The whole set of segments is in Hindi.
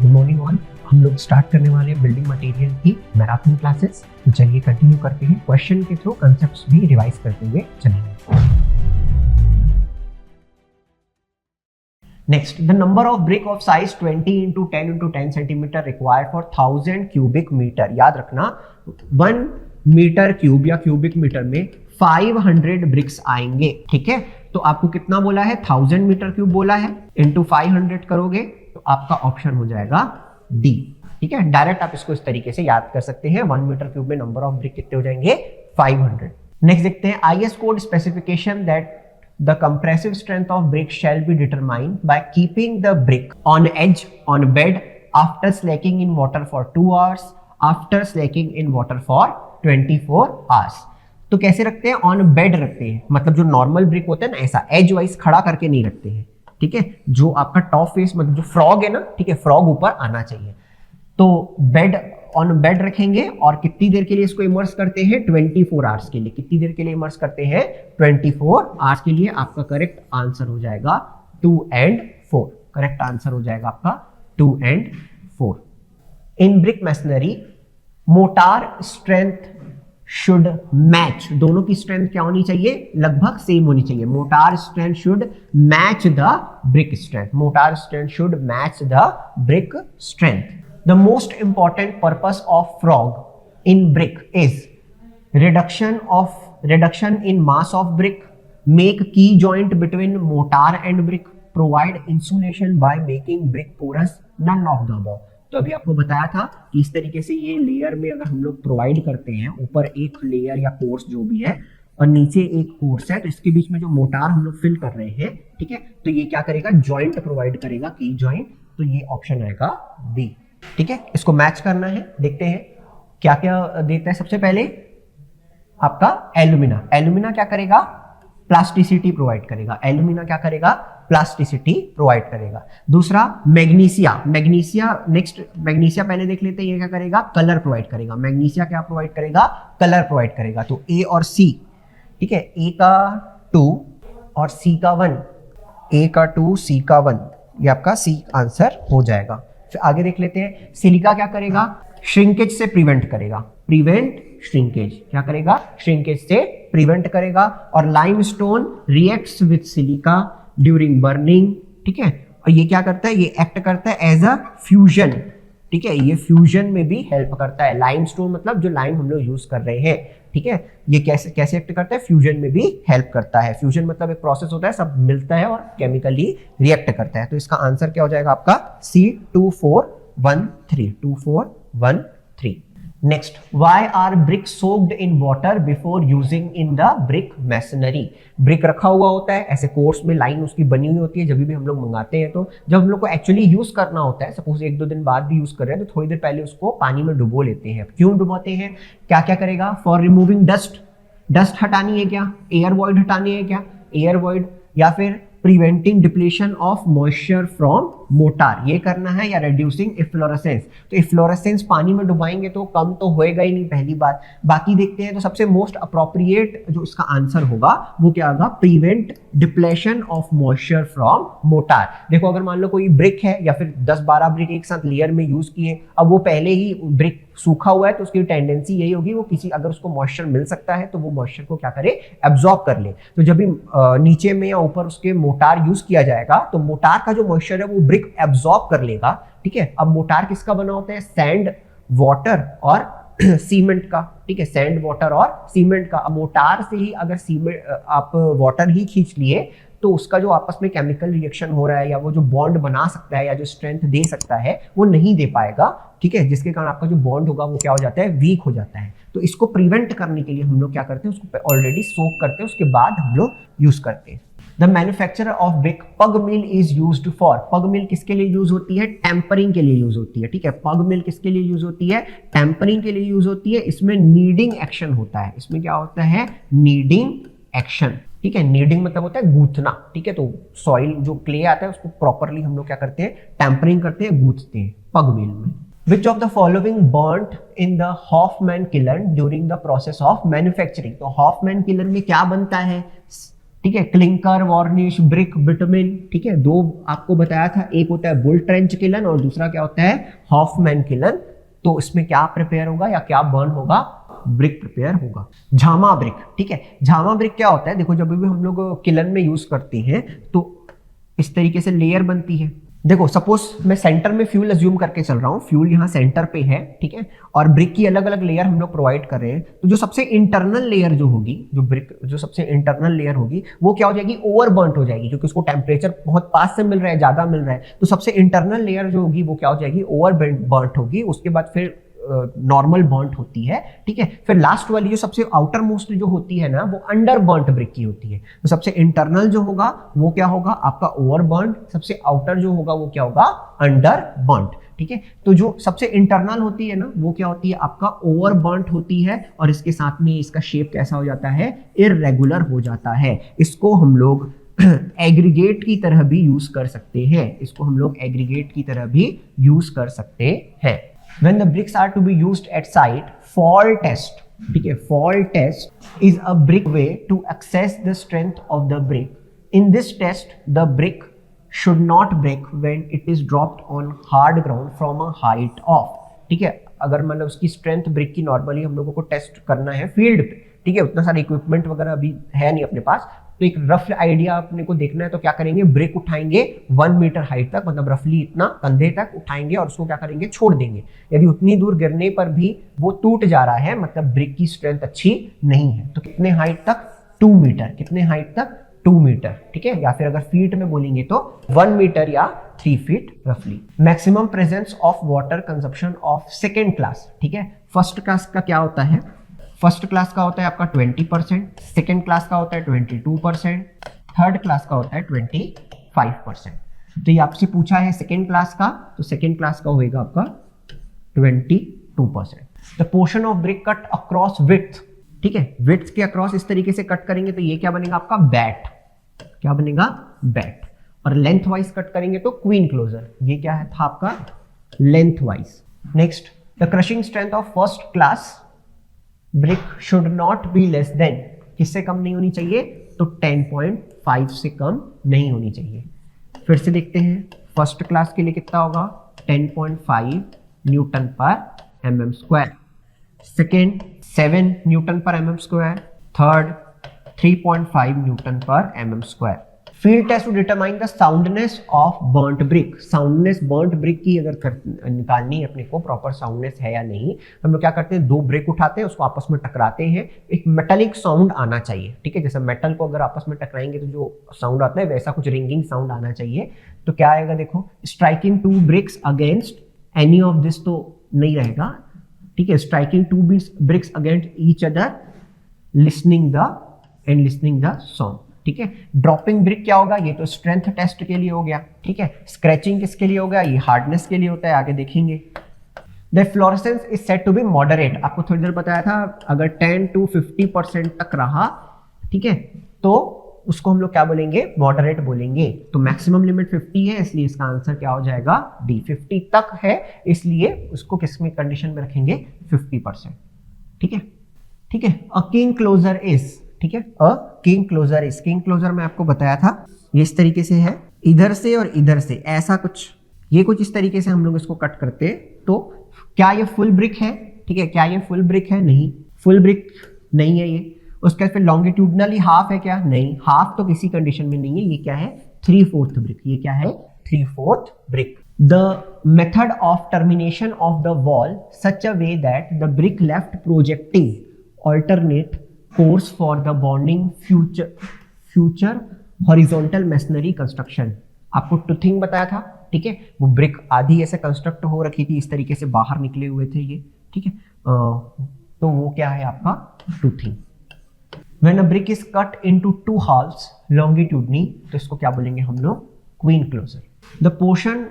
Good morning all. हम लोग स्टार्ट करने वाले हैं बिल्डिंग मटेरियल की मैराथन क्लासेस। तो चलिए कंटिन्यू करते हैं, क्वेश्चन के थ्रू कंसेप्ट्स भी रिवाइज करते हुए चलेंगे। Next, the number of brick of size 20 into 10 into 10 centimetre required for 1000 cubic metre. याद रखना 1 मीटर क्यूब या क्यूबिक मीटर में 500 ब्रिक्स आएंगे। ठीक है, तो आपको कितना बोला है, 1000 मीटर क्यूब बोला है, इंटू 500 करोगे तो आपका ऑप्शन हो जाएगा डी। ठीक है, डायरेक्ट आप इसको इस तरीके से याद कर सकते हैं। 1 मीटर क्यूब में नंबर ऑफ ब्रिक कितने हो जाएंगे, 500। नेक्स्ट देखते हैं, IS code specification that the compressive strength of brick shall be determined by keeping the brick on edge on bed after slacking in water for 2 hours, after slacking in water for 24 hours। तो कैसे रखते हैं, ऑन बेड रखते हैं, मतलब जो नॉर्मल ब्रिक होता है ना ऐसा एज वाइज खड़ा करके नहीं रखते हैं। ठीक है, जो आपका टॉप फेस मतलब जो फ्रॉग है ना, ठीक है, फ्रॉग ऊपर आना चाहिए। तो बेड ऑन बेड रखेंगे और कितनी देर के लिए इसको इमर्स करते हैं, 24 आवर्स के लिए। कितनी देर के लिए इमर्स करते हैं, 24 आवर्स के लिए। आपका करेक्ट आंसर हो जाएगा 2 and 4। करेक्ट आंसर हो जाएगा आपका 2 and 4। In brick masonry motor strength should match, दोनों की स्ट्रेंथ क्या होनी चाहिए, लगभग सेम होनी चाहिए। Motor strength should match the brick strength. Motor strength should match the brick strength. The most important purpose of frog in brick is reduction in mass of brick, make key joint between mortar and brick, provide insulation by making brick porous, none of the above। तो अभी आपको बताया था कि इस तरीके से ये लेयर में अगर हम लोग प्रोवाइड करते हैं, ऊपर एक लेयर या कोर्स जो भी है और नीचे एक कोर्स है, तो इसके बीच में जो मोटार हम लोग फिल कर रहे हैं, ठीक है, तो ये क्या करेगा, जॉइंट प्रोवाइड करेगा, की जॉइंट। तो ये ऑप्शन आएगा बी। ठीक है, इसको मैच करना है। देखते हैं क्या क्या देता है। सबसे पहले आपका एल्यूमिना। एल्यूमिना क्या करेगा, प्लास्टिसिटी प्रोवाइड करेगा। एल्यूमिना क्या करेगा, प्लास्टिसिटी प्रोवाइड करेगा। दूसरा मैग्नीशिया। मैग्नीशिया नेक्स्ट, मैग्नीशिया पहले देख लेते हैं, ये क्या करेगा, कलर प्रोवाइड करेगा। मैग्नीशिया क्या प्रोवाइड करेगा, कलर प्रोवाइड करेगा। तो ए और सी, ठीक है, ए का 2 और सी का 1, ए का 2 सी का 1, ये आपका सी आंसर हो जाएगा। फिर आगे देख लेते हैं, सिलिका क्या करेगा, श्रिंकेज से प्रिवेंट करेगा। प्रिवेंट श्रिंकेज, क्या करेगा, श्रिंकेज से प्रिवेंट करेगा। और limestone reacts with silica during burning. ठीक है, और ये क्या करता है, ये एक्ट करता है एज अ फ्यूजन। ठीक है, ये फ्यूजन में भी हेल्प करता है। लाइमस्टोन मतलब जो लाइम हम लोग यूज कर रहे हैं, ठीक है, ये कैसे एक्ट करता है, फ्यूजन में भी हेल्प करता है। फ्यूजन मतलब एक प्रोसेस होता है, सब मिलता है और केमिकली रिएक्ट करता है। तो इसका आंसर क्या हो जाएगा आपका C, 2413। 2413। Next, why are brick soaked in water before using in the brick masonry. Brick रखा हुआ होता है ऐसे कोर्स में, लाइन उसकी बनी हुई होती है। जब भी हम लोग मंगाते हैं, तो जब हम लोग को एक्चुअली यूज करना होता है, सपोज 1-2 दिन बाद भी यूज कर रहे हैं, तो थोड़ी देर पहले उसको पानी में डुबो लेते हैं। क्यों डुबोते हैं, क्या क्या करेगा, फॉर रिमूविंग डस्ट। डस्ट हटानी है क्या, एयर वॉइड हटानी है क्या, एयर वॉइड, या फिर preventing depletion of moisture from motor, ये करना है, या रिड्यूसिंग इफ्लोरेसेंस। तो इफ्लोरेसेंस पानी में डुबाएंगे तो कम तो होएगा ही नहीं, पहली बात। बाकी देखते हैं, तो सबसे मोस्ट अप्रोप्रिएट जो इसका आंसर होगा वो क्या होगा, prevent depletion of moisture from motor. देखो, अगर मान लो कोई ब्रिक है या फिर 10-12 ब्रिक एक साथ लेयर में यूज किए, अब वो पहले ही ब्रिक सूखा हुआ है, तो उसकी टेंडेंसी यही होगी, वो किसी अगर उसको मॉइस्चर मिल सकता है तो वो मॉइस्चर को क्या करे, एब्जॉर्ब कर ले। तो जब भी नीचे में या ऊपर उसके मोटार यूज किया जाएगा, तो मोटार का जो मॉइस्चर है वो ब्रिक एब्जॉर्ब कर लेगा। ठीक है, अब मोटार किसका बना होता है, सैंड, वाटर और सीमेंट का। ठीक है, सैंड, वाटर और सीमेंट का। अब मोटार से ही अगर सीमेंट आप वाटर ही खींच लिए, तो उसका जो आपस में केमिकल रिएक्शन हो रहा है, या वो जो बॉन्ड बना सकता है या जो स्ट्रेंथ दे सकता है, वो नहीं दे पाएगा। ठीक है, जिसके कारण आपका जो बॉन्ड होगा वो क्या हो जाता है, वीक हो जाता है। तो इसको प्रिवेंट करने के लिए हम लोग क्या करते हैं, उसको ऑलरेडी सोक करते हैं, उसके बाद हम लोग यूज करते हैं। द मैन्युफैक्चरर ऑफ ब्रिक पग मिल इज यूज्ड फॉर। पग मिल किसके लिए यूज होती है, टेम्परिंग के लिए यूज होती है। ठीक है, पग मिल किसके लिए यूज होती है, टेम्परिंग के लिए यूज होती है। इसमें नीडिंग एक्शन होता है। इसमें क्या होता है, नीडिंग एक्शन। ठीक है, नीडिंग मतलब होता है गूंथना। ठीक है, तो सॉइल जो क्ले आता है उसको प्रॉपरली हम लोग क्या करते हैं, टेम्परिंग करते हैं, गूंथते हैं पग मिल में। Which of the following burnt in the Hoffman kiln during the process of manufacturing? तो Hoffman kiln में क्या बनता है, ठीक है, क्लिंकर, वार्निश, ब्रिक, बिटुमिन, ठीक है, दो आपको बताया था, एक होता है बुल ट्रेंच किलन और दूसरा क्या होता है हॉफमैन किलन। तो इसमें क्या प्रिपेयर होगा या क्या बर्न होगा, ब्रिक प्रिपेयर होगा। झामा ब्रिक, ठीक है, झामा ब्रिक क्या होता है, देखो जब भी हम लोग किलन में यूज करते हैं तो इस तरीके से लेयर बनती है। देखो सपोज मैं सेंटर में फ्यूल अज्यूम करके चल रहा हूँ, फ्यूल यहाँ सेंटर पे है, ठीक है, और ब्रिक की अलग अलग लेयर हम लोग प्रोवाइड कर रहे हैं। तो जो सबसे इंटरनल लेयर जो होगी, जो ब्रिक जो सबसे इंटरनल लेयर होगी वो क्या हो जाएगी, ओवर बर्न्ट हो जाएगी, क्योंकि उसको टेम्परेचर बहुत पास से मिल रहा है, ज्यादा मिल रहा है। तो सबसे इंटरनल लेयर जो होगी वो क्या हो जाएगी, ओवर बर्न्ट होगी। उसके बाद फिर नॉर्मल बर्न्ट होती है, ठीक है। फिर लास्ट वाली जो सबसे आउटर मोस्ट जो होती है ना, वो अंडर बर्न्ट ब्रिक की होती है। तो सबसे इंटरनल जो होगा वो क्या होगा आपका ओवर बर्न्ट, सबसे आउटर जो होगा वो क्या होगा अंडर बर्न्ट, ठीक है। तो जो सबसे इंटरनल होती है ना वो क्या होती है आपका ओवर बर्न्ट होती है, और इसके साथ में इसका शेप कैसा हो जाता है, इररेगुलर हो जाता है। इसको हम लोग एग्रीगेट की तरह भी यूज कर सकते हैं, इसको हम लोग एग्रीगेट की तरह भी यूज कर सकते हैं। When the bricks are to be used at site, fall test, ठीक है, fall test is a brick way to assess the strength of the brick. In this test, the brick should not break when it is dropped on hard ground from a height of, ठीक है। अगर मतलब उसकी स्ट्रेंथ ब्रिक की नॉर्मली हम लोगों को टेस्ट करना है फील्ड पे, ठीक है, उतना सारा इक्विपमेंट वगैरह अभी है नहीं अपने पास, तो एक रफ आइडिया अपने को देखना है। तो क्या करेंगे, ब्रेक उठाएंगे 1 मीटर हाइट तक, मतलब रफली इतना कंधे तक उठाएंगे और उसको क्या करेंगे, छोड़ देंगे। यदि उतनी दूर गिरने पर भी वो टूट जा रहा है, मतलब ब्रेक की स्ट्रेंथ अच्छी नहीं है। तो कितने हाइट तक, 2 मीटर, कितने हाइट तक, 2 मीटर, ठीक है, या फिर अगर फीट में बोलेंगे तो 1 मीटर या 3 फीट रफली। Maximum presence of water consumption of second class, ठीक है। फर्स्ट क्लास का क्या होता है, फर्स्ट क्लास का होता है आपका 20%, सेकेंड क्लास का होता है 22%, थर्ड क्लास का होता है 25%। तो ये आपसे पूछा है सेकेंड क्लास का, तो सेकेंड क्लास का होएगा आपका 22%। The portion of brick cut across width, ठीक है, विड्थ के अक्रॉस इस तरीके से कट करेंगे तो ये क्या बनेगा आपका बैट, क्या बनेगा बैट। और लेंथ वाइज कट करेंगे तो क्वीन क्लोजर, ये क्या है था आपका length wise. Next, the crushing strength of first class brick should not be less than, किससे कम नहीं होनी चाहिए, तो 10.5 से कम नहीं होनी चाहिए। फिर से देखते हैं, फर्स्ट क्लास के लिए कितना होगा, 10.5 न्यूटन पर mm स्क्वायर, सेकेंड 7 न्यूटन पर mm स्क्वायर, थर्ड 3.5 न्यूटन पर mm square. Field test to determine the soundness of burnt brick, soundness burnt brick की अगर निकालनी है अपने को, प्रॉपर साउंडनेस है या नहीं, हम लोग क्या करते हैं, 2 ब्रिक उठाते हैं, उसको आपस में टकराते हैं, एक मेटालिक साउंड आना चाहिए, ठीक है। जैसे मेटल को अगर आपस में टकराएंगे तो जो साउंड आता है वैसा कुछ रिंगिंग साउंड आना चाहिए। तो क्या आएगा, देखो, striking 2 bricks against any of this तो नहीं रहेगा, ठीक है, striking 2 bricks against each other, listening the sound, ठीक है। ड्रॉपिंग ब्रिक क्या होगा, ये तो स्ट्रेंथ टेस्ट के लिए हो गया, ठीक है। स्क्रैचिंग किसके लिए हो गया, ये हार्डनेस के लिए होता है, आगे देखेंगे। The florescence is said to be moderate, आपको थोड़ी देर बताया था, अगर 10 to 50% तक रहा, ठीक है, तो उसको हम लोग क्या बोलेंगे, मॉडरेट बोलेंगे। तो मैक्सिमम लिमिट 50 है, इसलिए इसका आंसर क्या हो जाएगा, डी। 50 तक है, इसलिए उसको किस में कंडीशन में रखेंगे, 50%, ठीक है, ठीक है। अ किंग क्लोजर इज, ठीक है, a king closure is, king closure मैं आपको बताया था, ये इस तरीके से है, इधर से और इधर से ऐसा कुछ, ये कुछ इस तरीके से हम लोग इसको कट करते। तो क्या ये फुल ब्रिक है, ठीक है, क्या ये फुल ब्रिक है, नहीं, फुल ब्रिक नहीं है ये। उसके फिर लॉन्गिट्यूडनली हाफ है क्या, नहीं, हाफ तो किसी कंडीशन में नहीं है। ये क्या है, 3/4 ब्रिक, ये क्या है, 3/4 brick. The method of termination of the wall such a way that the brick left projecting alternate course for the bonding future horizontal masonry construction. आपको टूथिंग बताया था, ठीक है, वो ब्रिक आधी ऐसे कंस्ट्रक्ट हो रखी थी, इस तरीके से बाहर निकले हुए थे ये, ठीक है, तो वो क्या है आपका toothing. When a brick is cut into 2 halves longitudinally, तो इसको क्या बोलेंगे हम लोग, queen closure. The portion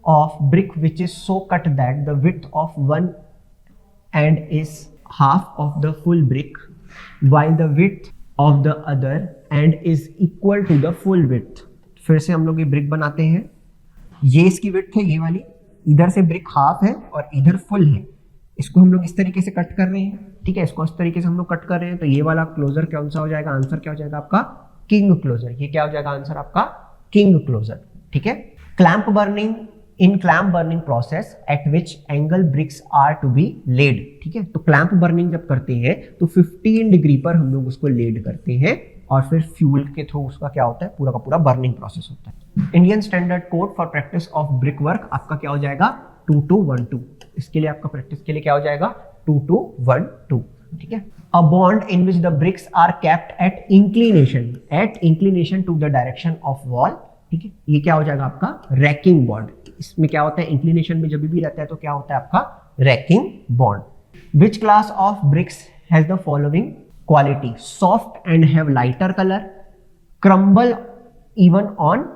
of brick which is so cut that the width of one end is half of the full brick, while the width of the other end is equal to the full width. फिर से हम लोग ये ब्रिक बनाते हैं, ये इसकी विड्थ है, ये वाली, इधर से ब्रिक हाफ है और इधर फुल है, इसको हम लोग इस तरीके से कट कर रहे हैं, ठीक है, इसको इस तरीके से हम लोग कट कर रहे हैं। तो ये वाला क्लोजर कौन सा हो जाएगा, आंसर क्या हो जाएगा आपका किंग क्लोजर, ये क्या हो जाएगा आंसर आपका किंग क्लोजर, ठीक है। Clamp burning, in clamp burning process at which angle bricks are to be laid, ठीक है। तो क्लैंप बर्निंग जब करते हैं तो 15 डिग्री पर हम लोग उसको लेड करते हैं और फिर फ्यूल के थ्रू उसका क्या होता है, पूरा का पूरा बर्निंग प्रोसेस होता है। Indian standard code for practice of brick work आपका क्या हो जाएगा 2212, इसके लिए आपका प्रैक्टिस के लिए क्या हो जाएगा 2212, ठीक है। A bond in which the bricks are kept at inclination to the direction of wall, ठीक है, ये क्या हो जाएगा आपका रैकिंग बॉन्ड। इसमें क्या होता है, इंक्लिनेशन में जब भी रहता है तो क्या होता है आपका ranking bond. Which class of BRICS has the following quality, soft and have lighter colour, crumble even on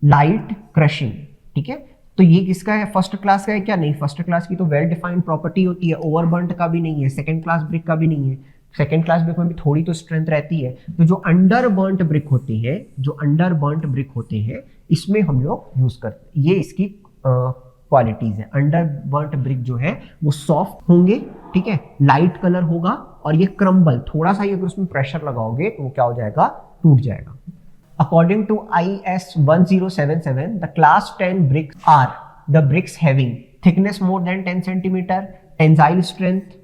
light crushing, ठीक है। तो ये किसका है, फर्स्ट क्लास का है क्या, नहीं, फर्स्ट क्लास की तो वेल डिफाइंड प्रॉपर्टी होती है, ओवरबर्न्ट का भी नहीं है, सेकंड क्लास ब्रिक का भी नहीं है। सेकंड क्लास ब्रिक में भी थोड़ी तो स्ट्रेंथ रहती है। तो जो अंडर बर्न्ट ब्रिक होते हैं, जो अंडर बर्न्ट ब्रिक होते हैं, इसमें हम लोग यूज करते हैं, ये इसकी क्वालिटीज है। अंडर बर्न्ट ब्रिक जो है वो सॉफ्ट होंगे, ठीक है, लाइट कलर होगा, और ये क्रम्बल, थोड़ा सा ही अगर उसमें प्रेशर लगाओगे तो वो क्या हो जाएगा, टूट जाएगा। According to IS 1077, the class 10 bricks are the bricks having thickness more than 10 centimeter, tensile strength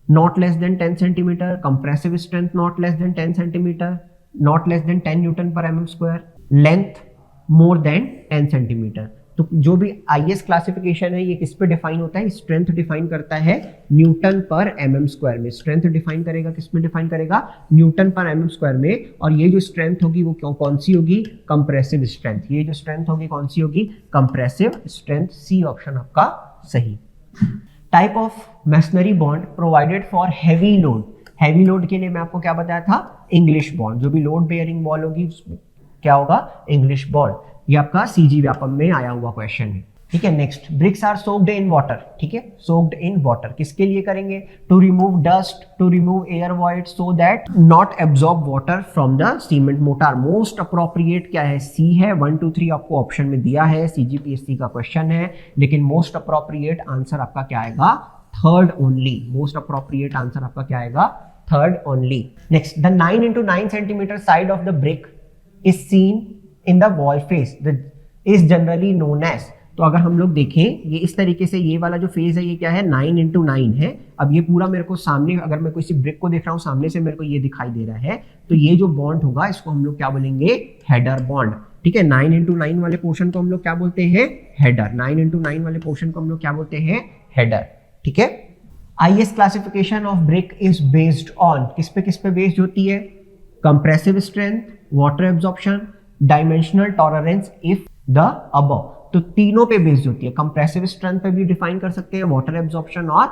not less than 10 centimeter, compressive strength not less than 10 centimeter, not less than 10 Newton per mm square, length more than 10 centimeter। तो जो भी IS क्लासिफिकेशन है ये किस पे डिफाइन होता है, स्ट्रेंथ डिफाइन करता है न्यूटन पर mm स्क्वायर में। स्ट्रेंथ डिफाइन करेगा किस में, डिफाइन करेगा न्यूटन पर mm स्क्वायर में। और ये जो स्ट्रेंथ होगी वो कौन सी होगी, कंप्रेसिव स्ट्रेंथ। ये जो स्ट्रेंथ होगी कौन सी होगी, कंप्रेसिव स्ट्रेंथ। सी ऑप्शन आपका सही। Type of masonry bond provided for heavy load, heavy load के लिए मैं आपको क्या बताया था, इंग्लिश बॉन्ड। जो भी लोड बेयरिंग वॉल होगी उसमें क्या होगा, इंग्लिश बॉन्ड। ये आपका सीजी व्यापम में आया हुआ क्वेश्चन है, ठीक है। Next, bricks are soaked in water, ठीक है, सोक्ड इन वाटर किसके लिए करेंगे, to remove dust, to remove air void, so that not absorb water from the cement mortar. Most appropriate क्या है, सी है। 1 2 3 आपको ऑप्शन में दिया है, सीजीपीएससी का क्वेश्चन है, लेकिन मोस्ट अप्रोप्रिएट आंसर आपका क्या आएगा, third only. Most appropriate answer आपका क्या आएगा, third only. Next, the 9 into 9 centimeter side of the brick is seen in the wall face is generally known as. तो अगर हम लोग देखें ये इस तरीके से, ये वाला जो फेज है ये क्या है, 9 into 9 है। अब ये पूरा मेरे को सामने, अगर मैं किसी ब्रिक को देख रहा हूँ सामने से, मेरे को ये दिखाई दे रहा है, तो ये जो बॉन्ड होगा इसको हम लोग क्या बोलेंगे, हेडर बॉन्ड, ठीक है। 9 into 9 वाले पोर्शन को हम लोग क्या बोलते हैं, हेडर। 9 into 9 वाले पोर्शन को हम लोग क्या बोलते हैं, हेडर, ठीक है। IS classification of brick is based on, किस पे बेस्ड होती है, compressive strength, water absorption, dimensional tolerance if the above. तो तीनों पे बेस्ड होती है, कंप्रेसिव स्ट्रेंथ पे भी डिफाइन कर सकते हैं, वाटर एब्जॉर्प्शन और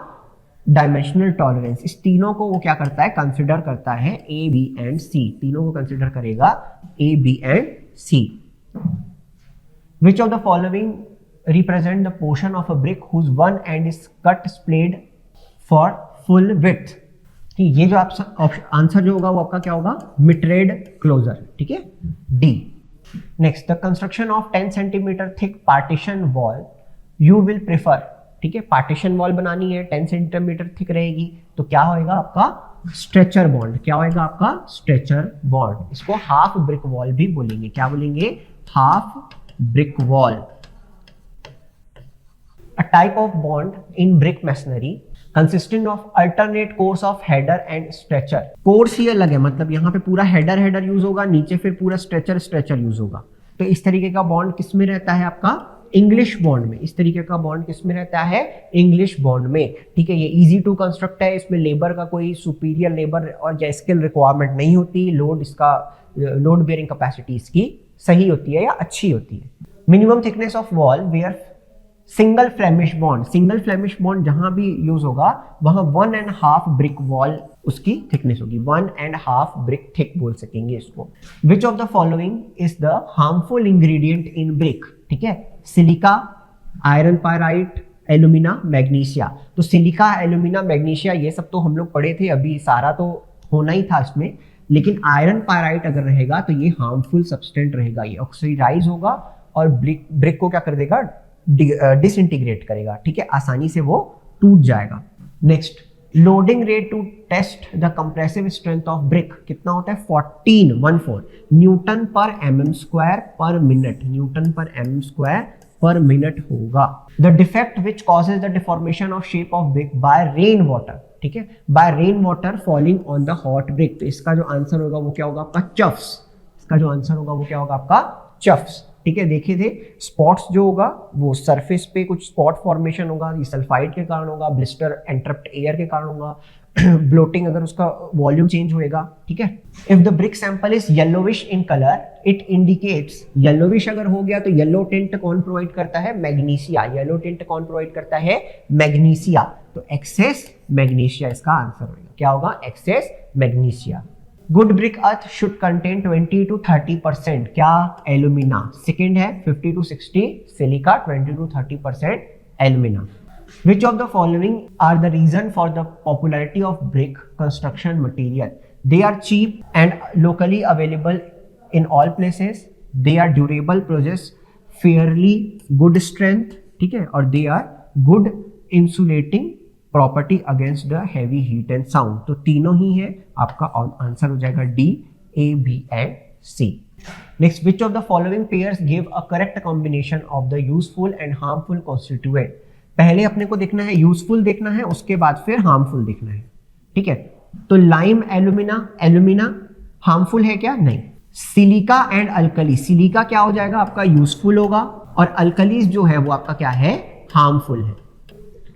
डायमेंशनल टॉलरेंस। इस तीनों को वो क्या करता है, कंसिडर करता है, ए बी एंड सी, तीनों को कंसिडर करेगा, A B and C. Which of the following represent the portion of a brick whose one end is cut splayed for full width. ये जो आंसर जो होगा वो आपका क्या होगा, मिटरेड क्लोजर, ठीक है, D. Next, the construction of 10 centimetre thick partition wall you will prefer, ठीक है, पार्टीशन वॉल बनानी है, 10 सेंटीमीटर थिक रहेगी, तो क्या होएगा आपका स्ट्रेचर बॉन्ड। क्या होएगा आपका स्ट्रेचर बॉन्ड। इसको हाफ ब्रिक वॉल भी बोलेंगे, क्या बोलेंगे, half brick wall. A type of bond in brick masonry consisting of alternate course of header and stretcher। Course ही अलग है, मतलब यहाँ पे पूरा हेडर यूज होगा, नीचे फिर पूरा स्ट्रेचर यूज होगा। तो इस तरीके का बॉन्ड किस में रहता है आपका, इंग्लिश बॉन्ड में। इस तरीके का बॉन्ड किस में रहता है, इंग्लिश बॉन्ड में, ठीक है। ये इजी टू कंस्ट्रक्ट है, इसमें लेबर का कोई सुपीरियर लेबर और या स्किल रिक्वायरमेंट नहीं होती। लोड बेयरिंग कैपेसिटी इसकी सही होती है या अच्छी होती है। Minimum thickness of wall where single Flemish bond, single Flemish bond जहां भी यूज होगा वहां 1.5 ब्रिक वॉल उसकी थिकनेस होगी, 1.5 ब्रिक थिक बोल सकेंगे इसको। विच of the following is the harmful ingredient in brick, ठीक है, silica, iron pyrite, alumina, magnesia. तो सिलिका, एल्यूमिना, मैग्नीशिया ये सब तो हम लोग पढ़े थे, अभी सारा तो होना ही था इसमें, लेकिन आयरन पायराइट अगर रहेगा तो ये हार्मफुल सब्सटेंट रहेगा, ये ऑक्सीडाइज होगा और ब्रिक को क्या कर देगा, डिसइंटीग्रेट करेगा, ठीक है, आसानी से वो टूट जाएगा। Next, loading rate to test the compressive strength of brick कितना होता है 14 न्यूटन पर mm square per minute, newton पर mm स्क्वायर पर मिनट होगा। The defect which causes the deformation of shape of brick by rain water, ठीक है, by rain water falling on the hot brick. तो इसका जो आंसर होगा वो क्या होगा आपका चफ्स, इसका जो आंसर होगा वो क्या होगा आपका चफ्स, ठीक है। देखे थे स्पॉट्स जो होगा वो सरफेस पे कुछ स्पॉट फॉर्मेशन होगा, ये सल्फाइड के कारण होगा, ब्लिस्टर एंट्रप्ट एयर के कारण होगा, ब्लोटिंग अगर उसका वॉल्यूम चेंज होएगा, ठीक है। If the brick sample is yellowish in colour it indicates, yellowish अगर हो गया तो येलो टिंट कौन प्रोवाइड करता है, मैग्नीशिया। येलो टिंट कौन प्रोवाइड करता है, मैग्नीशिया। तो एक्सेस मैग्नीशिया इसका आंसर होगा, क्या होगा, excess magnesia. Good brick earth should contain 20 to 30% क्या, एल्यूमिना। सेकेंड है 50 to 60 silica, 20 to 30% alumina. Which of the following are the reason for the popularity of brick construction material? They are cheap and locally available in all places. They are durable, possess fairly good strength, ठीक है, और they are good insulating property against the heavy heat and sound. तो तीनों ही है, आपका आंसर हो जाएगा D, A, B and C. Next, which of the following pairs give a correct combination of the useful and harmful constituent? पहले अपने को देखना है यूजफुल देखना है, उसके बाद फिर हार्मफुल देखना है, ठीक है। तो लाइम एल्यूमिना, एल्यूमिना हार्मफुल है क्या, नहीं। सिलिका एंड अल्कली, सिलिका क्या हो जाएगा आपका यूजफुल होगा, और अल्कलीज जो है वो आपका क्या है, हार्मफुल है,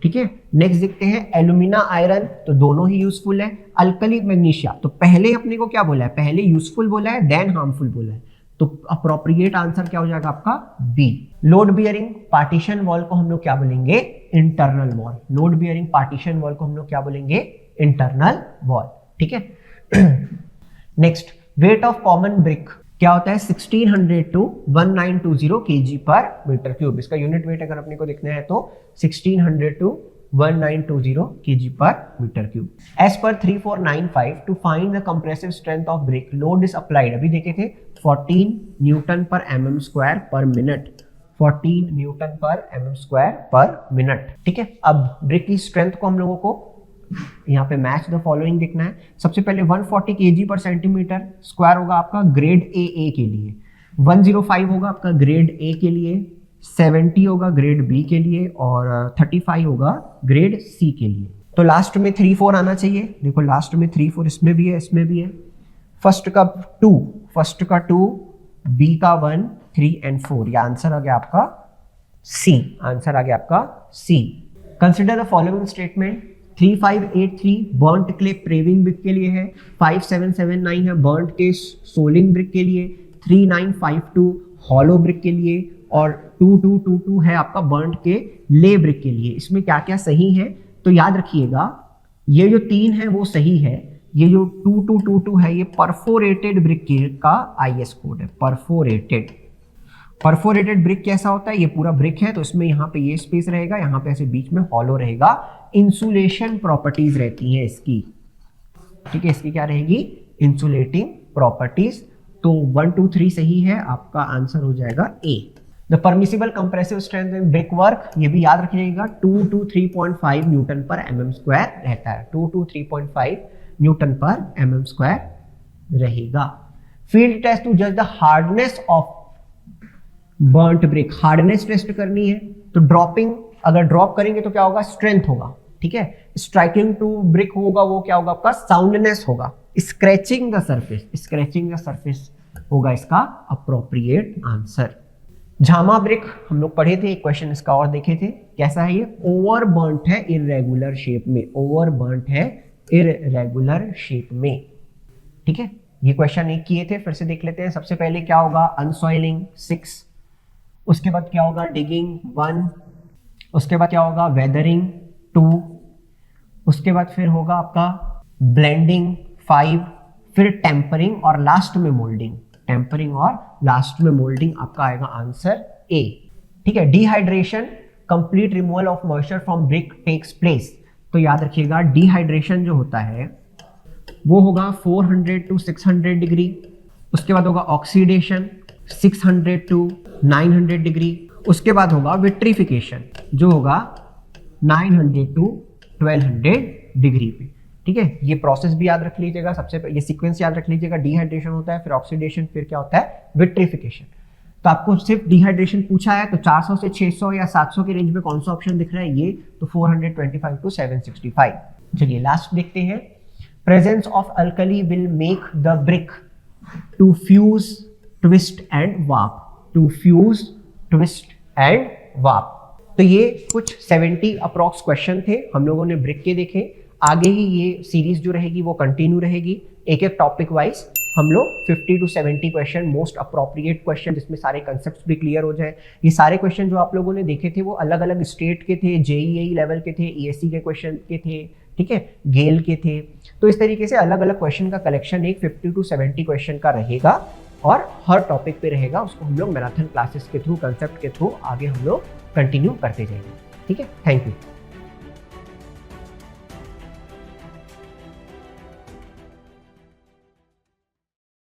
ठीक है। नेक्स्ट देखते हैं एल्यूमिना आयरन, तो दोनों ही यूजफुल है। अल्कली मैग्नीशिया, तो पहले अपने को क्या बोला है, पहले यूजफुल बोला है देन हार्मफुल बोला है, तो अप्रोप्रिएट आंसर क्या हो जाएगा आपका B. Load bearing partition wall को हम लोग क्या बोलेंगे, internal wall. Load bearing partition wall को हम लोग क्या बोलेंगे, इंटरनल वॉल, ठीक है। Next, weight of common brick क्या होता है, 1600 to 1920 kg per metre cube. इसका यूनिट वेट अगर अपने को देखना है तो 1600 to 1920 kg per metre cube. As per 3495 to find the compressive strength of brick load is applied, अभी देखे थे 14 न्यूटन पर mm square per minute, 14 newton पर mm स्क्वायर पर मिनट, ठीक है। अब ब्रिक की स्ट्रेंथ को हम लोगों को यहाँ पे मैच द फॉलोइंग देखना है। सबसे पहले 140 kg पर सेंटीमीटर स्क्वायर होगा आपका ग्रेड ए के लिए, 105 होगा आपका ग्रेड ए के लिए, 70 होगा ग्रेड बी के लिए, और 35 होगा ग्रेड सी के लिए। तो लास्ट में 3-4 आना चाहिए, देखो लास्ट में 3-4 इसमें भी है, इसमें भी है। फर्स्ट का 2, फर्स्ट का 2, बी का 1, 3 and 4, ये आंसर आ गया आपका सी, आंसर आ गया आपका C. Consider the following statement, 3583 burnt clay paving brick के लिए है, 5779 है बर्न्ट के सोलिंग ब्रिक के लिए, 3952 हॉलो ब्रिक के लिए, और 2222 है आपका बर्न्ट के ले ब्रिक के लिए। इसमें क्या क्या सही है, तो याद रखिएगा ये जो 3 है वो सही है, ये जो 2222 है ये परफोरेटेड ब्रिक का IS कोड है। परफोरेटेड ब्रिक कैसा होता है, ये पूरा ब्रिक है तो इसमें यहाँ पे ये स्पेस रहेगा, यहाँ पे ऐसे बीच में हॉलो रहेगा, इंसुलेशन प्रॉपर्टीज रहती हैं इसकी, ठीक है, इसकी क्या रहेगी, इंसुलेटिंग प्रॉपर्टीज। तो 1 2 3 सही है, आपका आंसर हो जाएगा A. The permissible compressive strength in brickwork, ये भी याद रखिएगा 2 to 3.5 न्यूटन पर mm स्क्वायर रहता है, 2 to 3.5 न्यूटन पर mm स्क्वायर रहेगा। फील्ड टेस्ट टू जज the hardness of burnt brick, hardness test करनी है तो ड्रॉपिंग, अगर ड्रॉप करेंगे तो क्या होगा, स्ट्रेंथ होगा, ठीक है। स्ट्राइकिंग टू ब्रिक होगा वो क्या होगा आपका, साउंडनेस होगा। Scratching the surface, scratching the surface होगा इसका अप्रोप्रिएट आंसर। झामा ब्रिक हम लोग पढ़े थे, एक क्वेश्चन इसका और देखे थे, कैसा है ये, ओवर बर्न्ट है इरेगुलर शेप में, ओवर बर्न्ट है इरेगुलर शेप में, ठीक है। ये क्वेश्चन एक किए थे, फिर से देख लेते हैं। सबसे पहले क्या होगा, अनसॉइलिंग 6, उसके बाद क्या होगा, डिगिंग 1, उसके बाद क्या होगा, वेदरिंग 2, उसके बाद फिर होगा आपका ब्लेंडिंग 5, फिर टेम्परिंग और लास्ट में मोल्डिंग, टेम्परिंग और लास्ट में मोल्डिंग आपका आएगा आंसर ए, ठीक है। Dehydration, complete removal of moisture from brick takes place, तो याद रखिएगा डिहाइड्रेशन जो होता है वो होगा 400 to 600 डिग्री, उसके बाद होगा ऑक्सीडेशन 600 to 900 डिग्री, उसके बाद होगा विट्रिफिकेशन जो होगा 900 to 1200 डिग्री पे। ठीक है, ये प्रोसेस भी याद रख लीजिएगा, सबसे ये सीक्वेंस याद रख लीजिएगा। डिहाइड्रेशन होता है, फिर ऑक्सीडेशन, फिर क्या होता है, विट्रिफिकेशन। तो आपको सिर्फ डिहाइड्रेशन पूछा है तो 400 से 600 या 700 के रेंज में कौन सा ऑप्शन दिख रहा है, ये तो 425 टू 765। चलिए लास्ट देखते हैं। Presence of alkali will make the brick to fuse, twist and warp, to fuse, twist and warp. तो ये कुछ 70 अप्रॉक्स क्वेश्चन थे, हम लोगों ने ब्रिक के देखे। आगे ही ये सीरीज जो रहेगी वो कंटिन्यू रहेगी, एक एक टॉपिक वाइज हम लोग 50 to 70 question, most appropriate question जिसमें सारे कंसेप्ट्स भी क्लियर हो जाए। ये सारे क्वेश्चन जो आप लोगों ने देखे थे वो अलग अलग स्टेट के थे, जेईई लेवल के थे, ईएससी के क्वेश्चन के थे, ठीक है, गेल के थे। तो इस तरीके से अलग अलग क्वेश्चन का कलेक्शन एक 50 टू 70 क्वेश्चन का रहेगा और हर टॉपिक पे रहेगा। उसको हम लोग मैराथन क्लासेस के थ्रू, कंसेप्ट के थ्रू आगे हम लोग कंटिन्यू करते जाएंगे। ठीक है, थैंक यू।